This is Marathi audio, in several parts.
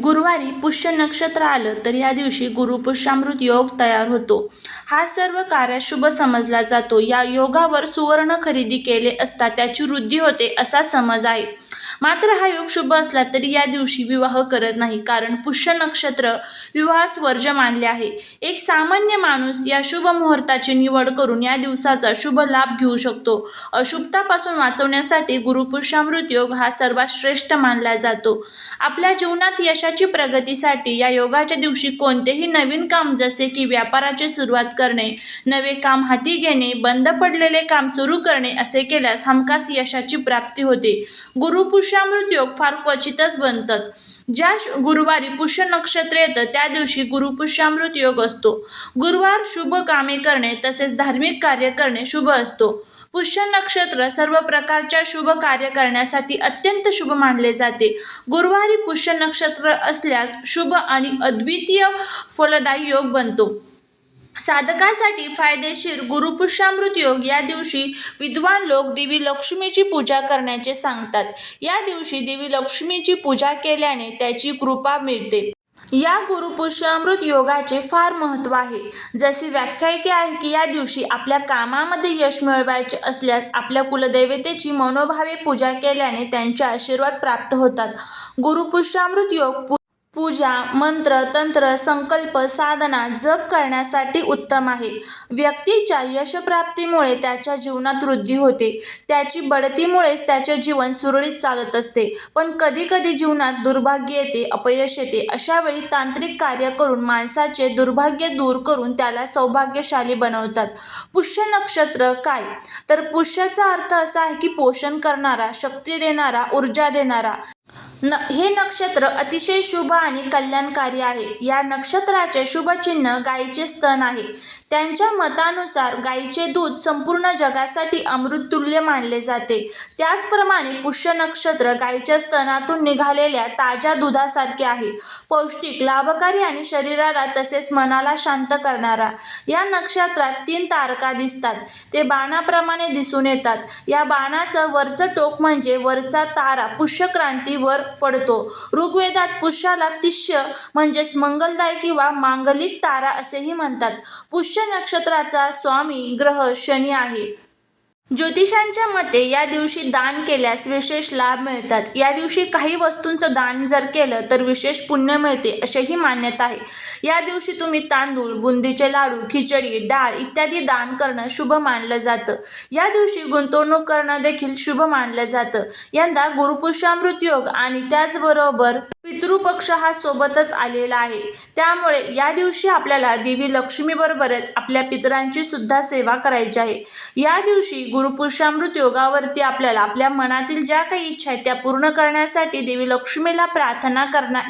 गुरुवारी पुष्य नक्षत्र आलं तर या दिवशी गुरुपुष्यामृत योग तयार होतो. हा सर्व कार्य शुभ समजला जातो. या योगावर सुवर्ण खरेदी केले असता त्याची वृद्धी होते असा समज आहे. मात्र हा योग शुभ असला तरी या दिवशी विवाह करत नाही, कारण पुष्य नक्षत्र विवाहास वर्ज्य मानले आहे. एक सामान्य माणूस या शुभ मुहूर्ताची निवड करून या दिवसाचा शुभ लाभ घेऊ शकतो. अशुभतापासून वाचवण्यासाठी गुरुपुष्यामृत योग हा सर्वात श्रेष्ठ मानला जातो. आपल्या जीवनात यशाची प्रगतीसाठी या योगाच्या दिवशी कोणतेही नवीन काम, जसे की व्यापाराची सुरुवात करणे, नवे काम हाती घेणे, बंद पडलेले काम सुरू करणे असे केल्यास हमखास यशाची प्राप्ती होते. गुरुपुष्यामृत योग फार क्वचितच बनतात. ज्या गुरुवारी पुष्य नक्षत्र येतं त्या दिवशी गुरुपुष्यामृत योग असतो. गुरुवार शुभ कामे करणे तसेच धार्मिक कार्य करणे शुभ असतो. पुष्य नक्षत्र सर्व प्रकारच्या शुभ कार्य करण्यासाठी अत्यंत शुभ मानले जाते. गुरुवारी पुष्य नक्षत्र असल्यास शुभ आणि अद्वितीय फलदायी योग बनतो. साधकासाठी फायदेशीर गुरुपुष्यामृत योग या दिवशी विद्वान लोक देवी लक्ष्मीची पूजा करण्याचे सांगतात. या दिवशी देवी लक्ष्मीची पूजा केल्याने त्याची कृपा मिळते. या गुरुपुष्यामृत योगाचे फार महत्त्व आहे. जशी व्याख्यायिका आहे की या दिवशी आपल्या कामामध्ये यश मिळवायचे असल्यास आपल्या कुलदैवतेची मनोभावे पूजा केल्याने त्यांचे आशीर्वाद प्राप्त होतात. गुरुपुष्यामृत योग पूजा, मंत्र, तंत्र, संकल्प, साधना, जप करण्यासाठी उत्तम आहे. व्यक्तीच्या यशप्राप्तीमुळे त्याच्या जीवनात वृद्धी होते. त्याची बढतीमुळेच त्याचे जीवन सुरळीत चालत असते. पण कधी कधी जीवनात दुर्भाग्य येते, अपयश येते. अशा वेळी तांत्रिक कार्य करून माणसाचे दुर्भाग्य दूर करून त्याला सौभाग्यशाली बनवतात. पुष्य नक्षत्र काय? तर पुष्याचा अर्थ असा आहे की पोषण करणारा, शक्ती देणारा, ऊर्जा देणारा. हे नक्षत्र अतिशय शुभ आणि कल्याणकारी आहे. या नक्षत्राचे शुभ चिन्ह गायीचे स्तन आहे. त्यांच्या मतानुसार गायीचे दूध संपूर्ण जगासाठी अमृततुल्य मानले जाते. त्याचप्रमाणे पुष्य नक्षत्र गायीच्या स्तनातून निघालेल्या ताज्या दुधासारखे आहे. पौष्टिक, लाभकारी आणि शरीराला तसेच मनाला शांत करणारा. या नक्षत्रात 3 तारका दिसतात. ते बाणाप्रमाणे दिसून येतात. या बाणाचं वरचं टोक म्हणजे वरचा तारा पुष्यक्रांती वर पडतो. ऋग्वेदात पुष्याला तिष्य म्हणजेच मंगलदायी किंवा मांगलिक तारा असेही म्हणतात. पुष्य नक्षत्राचा स्वामी ग्रह शनी आहे. ज्योतिषांच्या मते या दिवशी दान केल्यास विशेष लाभ मिळतात. या दिवशी काही वस्तूंचं दान जर केलं तर विशेष पुण्य मिळते अशीही मान्यता आहे. या दिवशी तुम्ही तांदूळ, बुंदीचे लाडू, खिचडी, डाळ इत्यादी दान करणं शुभ मानलं जातं. या दिवशी गुंतवणूक करणं देखील शुभ मानलं जातं. यंदा गुरुपुष्यामृत योग आणि त्याचबरोबर पितृपक्ष हा सोबतच आलेला आहे. त्यामुळे या दिवशी आपल्याला देवी लक्ष्मीबरोबरच आपल्या पितरांची सुद्धा सेवा करायची आहे. या दिवशी गुरुपुष्यामृत योगावरती आपल्याला आपल्या मनातील ज्या काही इच्छा आहेत त्या पूर्ण करण्यासाठी देवी लक्ष्मीला प्रार्थना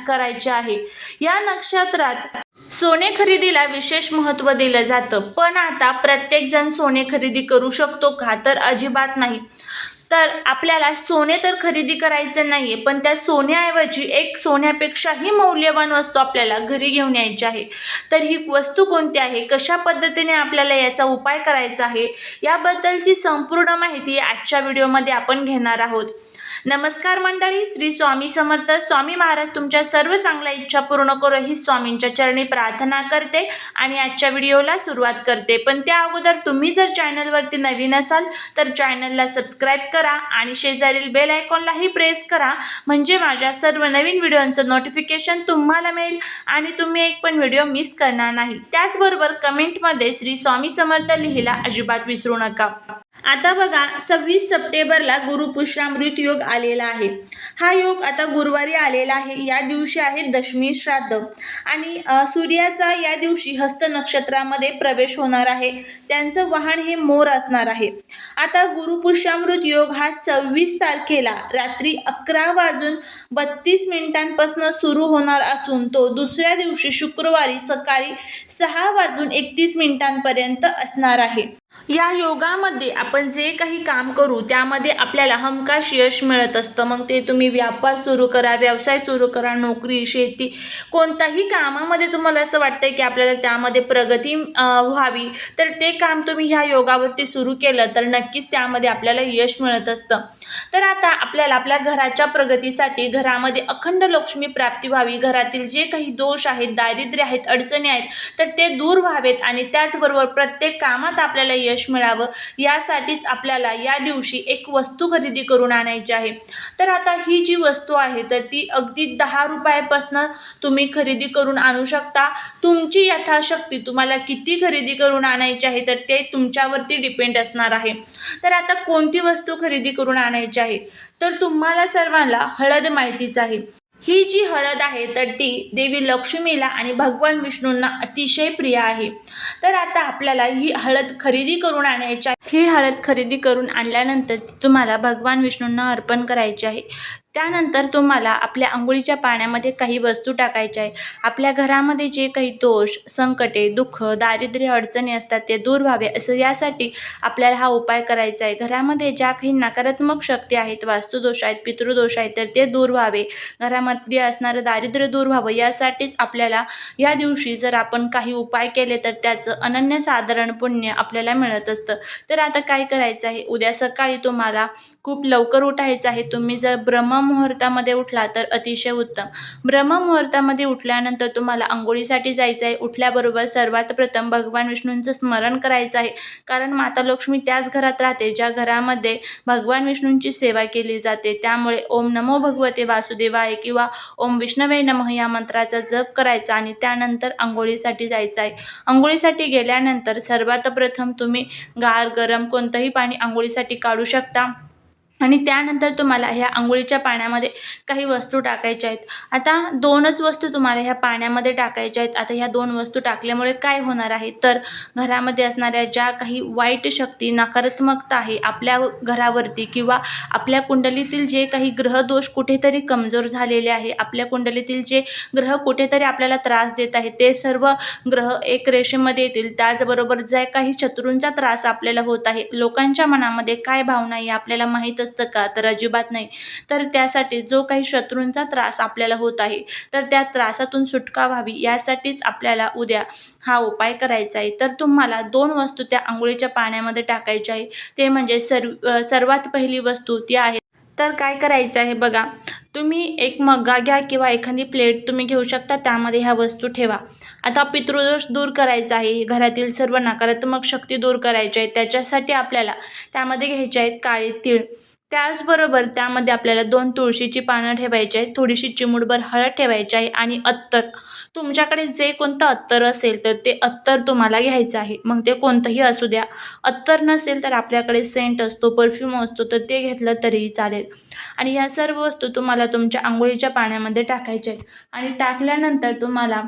करायची आहे. या नक्षत्रात सोने खरेदीला विशेष महत्त्व दिलं जातं. पण आता प्रत्येक जण सोने खरेदी करू शकतो का? तर अजिबात नाही. तर आपल्याला सोने तर खरेदी करायचं नाहीये, पण त्या सोन्याऐवजी एक सोन्यापेक्षाही मौल्यवान वस्तू आपल्याला घरी घेऊन यायची आहे. तर ही वस्तू कोणती आहे, कशा पद्धतीने आपल्याला याचा उपाय करायचा आहे, याबद्दलची संपूर्ण माहिती आजच्या व्हिडिओमध्ये आपण घेणार आहोत. नमस्कार मंडळी, श्री स्वामी समर्थ. स्वामी महाराज तुमच्या सर्व चांगल्या इच्छा पूर्ण करो ही स्वामींच्या चरणी प्रार्थना करते आणि आजच्या व्हिडिओला सुरुवात करते. पण त्या अगोदर तुम्ही जर चॅनलवरती नवीन असाल तर चॅनलला सबस्क्राईब करा आणि शेजारील बेल आयकॉनलाही प्रेस करा, म्हणजे माझ्या सर्व नवीन व्हिडिओंचं नोटिफिकेशन तुम्हाला मिळेल आणि तुम्ही एक पण व्हिडिओ मिस करणार नाही. त्याचबरोबर कमेंटमध्ये श्री स्वामी समर्थ लिहायला अजिबात विसरू नका. आता बघा, 26 सप्टेंबरला गुरुपुष्यामृत योग आलेला आहे. हा योग आता गुरुवारी आलेला आहे. या दिवशी आहे दशमी श्राद्ध आणि सूर्याचा या दिवशी हस्त नक्षत्रामध्ये प्रवेश होणार आहे. त्यांचं वाहन हे मोर असणार आहे. आता गुरुपुष्यामृत योग हा 26 तारखेला रात्री 11:32 सुरू होणार असून तो दुसऱ्या दिवशी शुक्रवारी सकाळी 6:31 असणार आहे. या योगामध्ये आपण जे काही काम करू त्यामध्ये आपल्याला हमखास यश मिळत असतं. मग ते तुम्ही व्यापार सुरू करा, व्यवसाय सुरू करा, नोकरी, शेती, कोणत्याही कामामध्ये तुम्हाला असं वाटतंय की आपल्याला त्यामध्ये प्रगती व्हावी, तर ते काम तुम्ही ह्या योगावरती सुरू केलं तर नक्कीच त्यामध्ये आपल्याला यश मिळत असतं. तर आता आपल्याला आपल्या घराच्या प्रगतीसाठी घरामध्ये अखंड लक्ष्मी प्राप्ती व्हावी, घरातील जे काही दोष आहेत, दारिद्र्य आहेत, अडचणी आहेत, तर ते दूर व्हावेत आणि त्याचबरोबर प्रत्येक कामात आपल्याला यश मिळावं, यासाठीच आपल्याला या दिवशी एक वस्तू खरेदी करून आणायची आहे. तर आता ही जी वस्तू आहे तर ती अगदी 10 रुपयापासून तुम्ही खरेदी करून आणू शकता. तुमची यथाशक्ती तुम्हाला किती खरेदी करून आणायची आहे तर ते तुमच्यावरती डिपेंड असणार आहे. तर आता कोणती वस्तू खरेदी करून आणायची आहे, तर तुम्हाला सर्वांना हळद माहितीच आहे. ही जी हळद आहे तर ती देवी लक्ष्मीला आणि भगवान विष्णूंना अतिशय प्रिय आहे. तर आता आपल्याला ही हळद खरेदी करून आणायची आहे. ही हळद खरेदी करून आणल्यानंतर ती तुम्हाला भगवान विष्णूंना अर्पण करायची आहे. त्यानंतर तुम्हाला आपल्या अंघोळीच्या पाण्यामध्ये काही वस्तू टाकायच्या आहे. आपल्या घरामध्ये जे काही दोष, संकटे, दुःख, दारिद्र्य, अडचणी असतात ते दूर व्हावे असं यासाठी आपल्याला हा उपाय करायचा आहे. घरामध्ये ज्या काही नकारात्मक शक्ती आहेत, वास्तुदोष आहेत, पितृदोष आहेत, तर ते दूर व्हावे, घरामध्ये असणारं दारिद्र्य दूर व्हावं, यासाठीच आपल्याला या दिवशी जर आपण काही उपाय केले तर त्याचं अनन्यसाधारण पुण्य आपल्याला मिळत असतं. तर आता काय करायचं आहे, उद्या सकाळी तुम्हाला खूप लवकर उठायचं आहे. तुम्ही जर ब्रह्ममुहूर्तामध्ये उठला तर अतिशय उत्तम. ब्रह्ममुहूर्तामध्ये उठल्यानंतर तुम्हाला अंघोळीसाठी जायचं आहे. उठल्याबरोबर सर्वात प्रथम भगवान विष्णूंचं स्मरण करायचं आहे, कारण माता लक्ष्मी त्याच घरात राहते ज्या घरामध्ये भगवान विष्णूंची सेवा केली जाते. त्यामुळे ओम नमो भगवते वासुदेवाय किंवा ओम विष्णवे नमः या मंत्राचा जप करायचा आणि त्यानंतर अंघोळीसाठी जायचं आहे. अंघोळीसाठी गेल्यानंतर सर्वात प्रथम तुम्ही गार गरम कोणतंही पाणी अंघोळीसाठी काढू शकता आणि त्यानंतर तुम्हाला ह्या अंघोळीच्या पाण्यामध्ये काही वस्तू टाकायच्या आहेत. आता 2च वस्तू तुम्हाला ह्या पाण्यामध्ये टाकायच्या आहेत. आता ह्या 2 वस्तू टाकल्यामुळे काय होणार आहे, तर घरामध्ये असणाऱ्या ज्या काही वाईट शक्ती, नकारात्मकता आहे आपल्या घरावरती किंवा आपल्या कुंडलीतील जे काही ग्रहदोष कुठेतरी कमजोर झालेले आहे, आपल्या कुंडलीतील जे ग्रह कुठेतरी आपल्याला त्रास देत आहेत, ते सर्व ग्रह एक रेषेमध्ये येतील. त्याचबरोबर जे काही शत्रूंचा त्रास आपल्याला होत आहे, लोकांच्या मनामध्ये काय भावना आहे आपल्याला माहीत असतं का, तर अजिबात नाही. तर त्यासाठी जो काही शत्रूंचा त्रास आपल्याला होत आहे तर त्या त्रासातून सुटका व्हावी यासाठीच आपल्याला उद्या हा उपाय करायचा आहे. तर तुम्हाला 2 वस्तू त्या अंघोळीच्या पाण्यामध्ये टाकायच्या आहे. ते म्हणजे सर्वात पहिली वस्तू ती आहे, तर काय करायचं आहे बघा, तुम्ही एक मग्गा घ्या किंवा एखादी प्लेट तुम्ही घेऊ शकता, त्यामध्ये ह्या वस्तू ठेवा. आता पितृदोष दूर करायचा आहे, घरातील सर्व नकारात्मक शक्ती दूर करायची आहे, त्याच्यासाठी आपल्याला त्यामध्ये घ्यायचे आहेत काळे तीळ. त्याचबरोबर त्यामध्ये आपल्याला 2 तुळशीची पानं ठेवायची आहेत, थोडीशी चिमूटभर हळद ठेवायची आहे आणि अत्तर. तुमच्याकडे जे कोणतं अत्तर असेल तर ते अत्तर तुम्हाला घ्यायचं आहे, मग ते कोणतंही असू द्या. अत्तर नसेल तर आपल्याकडे सेंट असतो, परफ्यूम असतो, तर ते घेतलं तरीही चालेल. आणि ह्या सर्व वस्तू तुम्हाला तुमच्या अंघोळीच्या पाण्यामध्ये टाकायच्या आहेत आणि टाकल्यानंतर तुम्हाला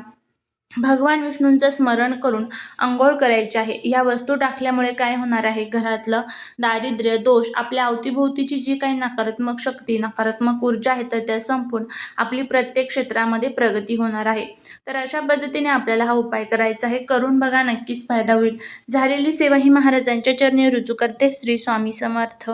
भगवान विष्णूंचं स्मरण करून अंघोळ करायची आहे. ह्या वस्तू टाकल्यामुळे काय होणार आहे, घरातलं दारिद्र्य, दोष, आपल्या अवतीभोवतीची जी काही नकारात्मक शक्ती, नकारात्मक ऊर्जा आहे तर त्या संपून आपली प्रत्येक क्षेत्रामध्ये प्रगती होणार आहे. तर अशा पद्धतीने आपल्याला हा उपाय करायचा आहे. करून बघा, नक्कीच फायदा होईल. झालेली सेवा ही महाराजांच्या चरणी रुजू करते. श्री स्वामी समर्थ.